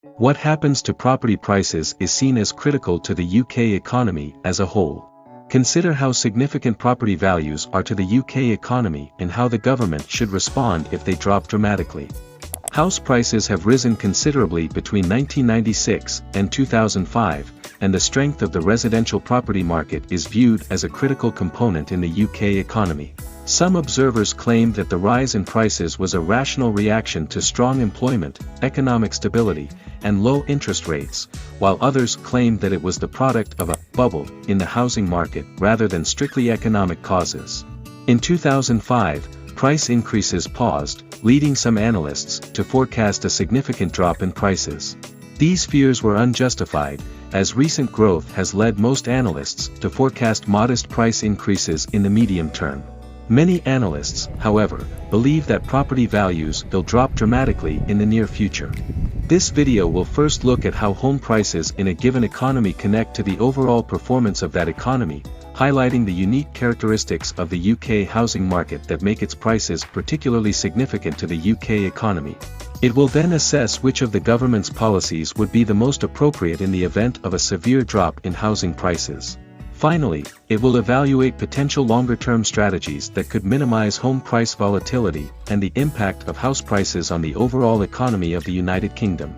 What happens to property prices is seen as critical to the UK economy as a whole. Consider how significant property values are to the UK economy and how the government should respond if they drop dramatically. House prices have risen considerably between 1996 and 2005, and the strength of the residential property market is viewed as a critical component in the UK economy. Some observers claim that the rise in prices was a rational reaction to strong employment, economic stability, and low interest rates, while others claim that it was the product of a bubble in the housing market rather than strictly economic causes. In 2005, price increases paused, leading some analysts to forecast a significant drop in prices. These fears were unjustified, as recent growth has led most analysts to forecast modest price increases in the medium term. Many analysts, however, believe that property values will drop dramatically in the near future. This video will first look at how home prices in a given economy connect to the overall performance of that economy, highlighting the unique characteristics of the UK housing market that make its prices particularly significant to the UK economy. It will then assess which of the government's policies would be the most appropriate in the event of a severe drop in housing prices. Finally, it will evaluate potential longer-term strategies that could minimize home price volatility and the impact of house prices on the overall economy of the United Kingdom.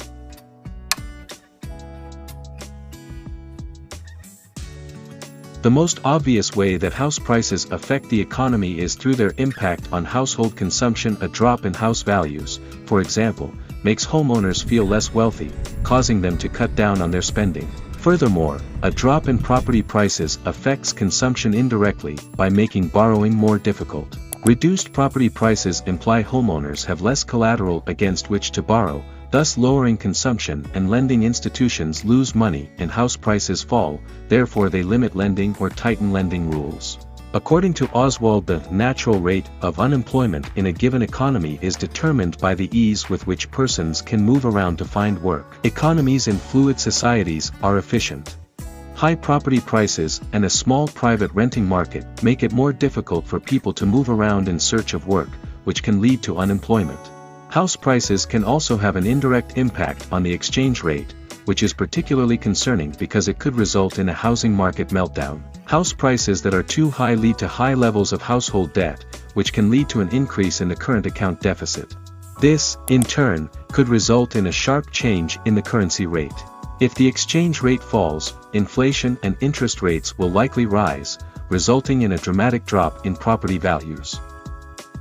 The most obvious way that house prices affect the economy is through their impact on household consumption. A drop in house values, for example, makes homeowners feel less wealthy, causing them to cut down on their spending. Furthermore, a drop in property prices affects consumption indirectly by making borrowing more difficult. Reduced property prices imply homeowners have less collateral against which to borrow, thus lowering consumption, and lending institutions lose money and house prices fall, therefore they limit lending or tighten lending rules. According to Oswald, the natural rate of unemployment in a given economy is determined by the ease with which persons can move around to find work. Economies in fluid societies are efficient. High property prices and a small private renting market make it more difficult for people to move around in search of work, which can lead to unemployment. House prices can also have an indirect impact on the exchange rate, which is particularly concerning because it could result in a housing market meltdown. House prices that are too high lead to high levels of household debt, which can lead to an increase in the current account deficit. This, in turn, could result in a sharp change in the currency rate. If the exchange rate falls, inflation and interest rates will likely rise, resulting in a dramatic drop in property values.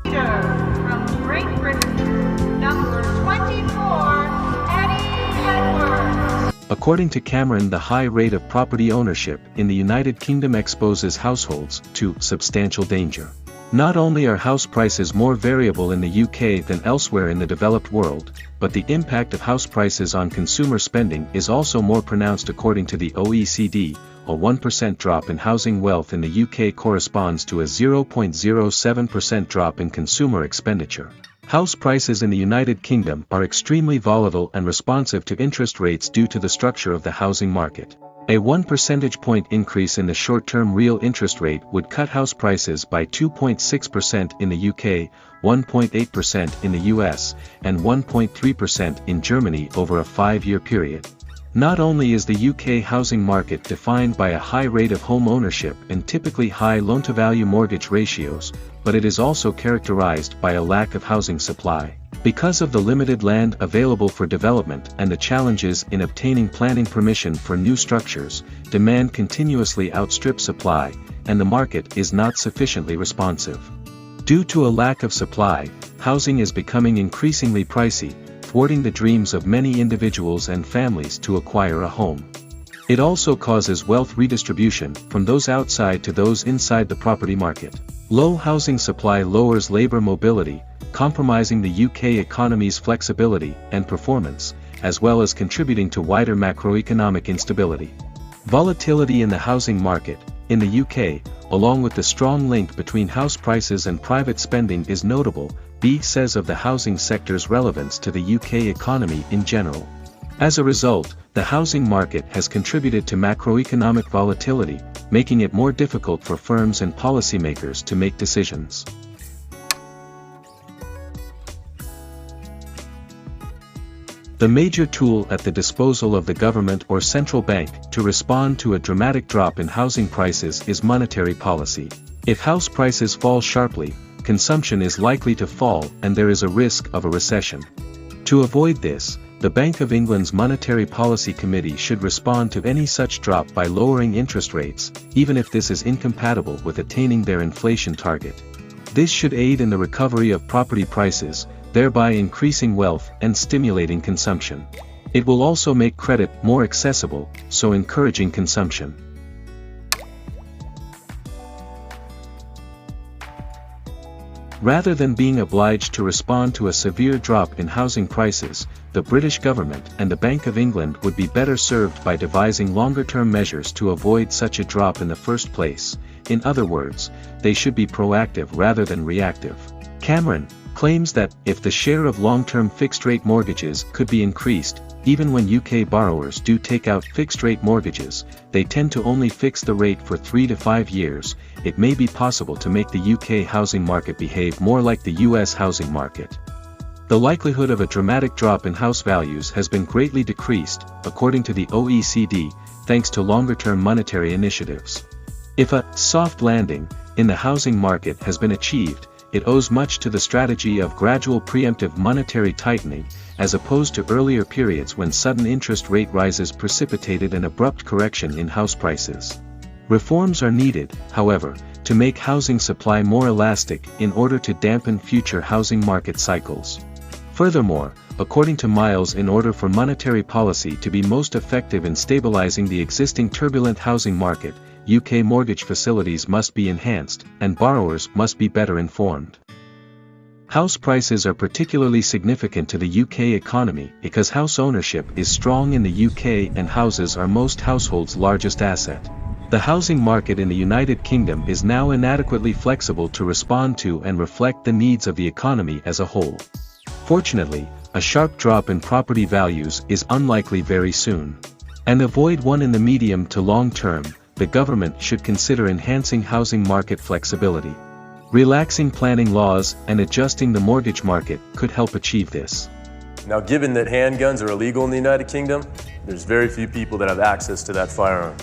From Great Britain, number 24, Eddie Edwards. According to Cameron, the high rate of property ownership in the United Kingdom exposes households to substantial danger. Not only are house prices more variable in the UK than elsewhere in the developed world, but the impact of house prices on consumer spending is also more pronounced. According to the OECD, a 1% drop in housing wealth in the UK corresponds to a 0.07% drop in consumer expenditure. House prices in the United Kingdom are extremely volatile and responsive to interest rates due to the structure of the housing market. A 1 percentage point increase in the short-term real interest rate would cut house prices by 2.6% in the UK, 1.8% in the US, and 1.3% in Germany over a 5-year period. Not only is the UK housing market defined by a high rate of home ownership and typically high loan-to-value mortgage ratios, but it is also characterized by a lack of housing supply. Because of the limited land available for development and the challenges in obtaining planning permission for new structures, demand continuously outstrips supply, and the market is not sufficiently responsive. Due to a lack of supply, housing is becoming increasingly pricey, thwarting the dreams of many individuals and families to acquire a home. It also causes wealth redistribution from those outside to those inside the property market. Low housing supply lowers labor mobility, compromising the UK economy's flexibility and performance, as well as contributing to wider macroeconomic instability. Volatility in the housing market, in the UK, along with the strong link between house prices and private spending is notable, B says of the housing sector's relevance to the UK economy in general. As a result, the housing market has contributed to macroeconomic volatility, making it more difficult for firms and policymakers to make decisions. The major tool at the disposal of the government or central bank to respond to a dramatic drop in housing prices is monetary policy. If house prices fall sharply, consumption is likely to fall and there is a risk of a recession. To avoid this, the Bank of England's Monetary Policy Committee should respond to any such drop by lowering interest rates, even if this is incompatible with attaining their inflation target. This should aid in the recovery of property prices, thereby increasing wealth and stimulating consumption. It will also make credit more accessible, so encouraging consumption. Rather than being obliged to respond to a severe drop in housing prices, the British government and the Bank of England would be better served by devising longer-term measures to avoid such a drop in the first place. In other words, they should be proactive rather than reactive. Cameron claims that if the share of long-term fixed-rate mortgages could be increased, even when UK borrowers do take out fixed-rate mortgages, they tend to only fix the rate for 3 to 5 years. It may be possible to make the UK housing market behave more like the US housing market. The likelihood of a dramatic drop in house values has been greatly decreased, according to the OECD, thanks to longer-term monetary initiatives. If a soft landing in the housing market has been achieved, it owes much to the strategy of gradual preemptive monetary tightening, as opposed to earlier periods when sudden interest rate rises precipitated an abrupt correction in house prices. Reforms are needed, however, to make housing supply more elastic in order to dampen future housing market cycles. Furthermore, according to Miles, in order for monetary policy to be most effective in stabilizing the existing turbulent housing market, UK mortgage facilities must be enhanced, and borrowers must be better informed. House prices are particularly significant to the UK economy because house ownership is strong in the UK and houses are most households' largest asset. The housing market in the United Kingdom is now inadequately flexible to respond to and reflect the needs of the economy as a whole. Fortunately, a sharp drop in property values is unlikely very soon. And avoid one in the medium to long term, the government should consider enhancing housing market flexibility. Relaxing planning laws and adjusting the mortgage market could help achieve this. Now, given that handguns are illegal in the United Kingdom, there's very few people that have access to that firearm.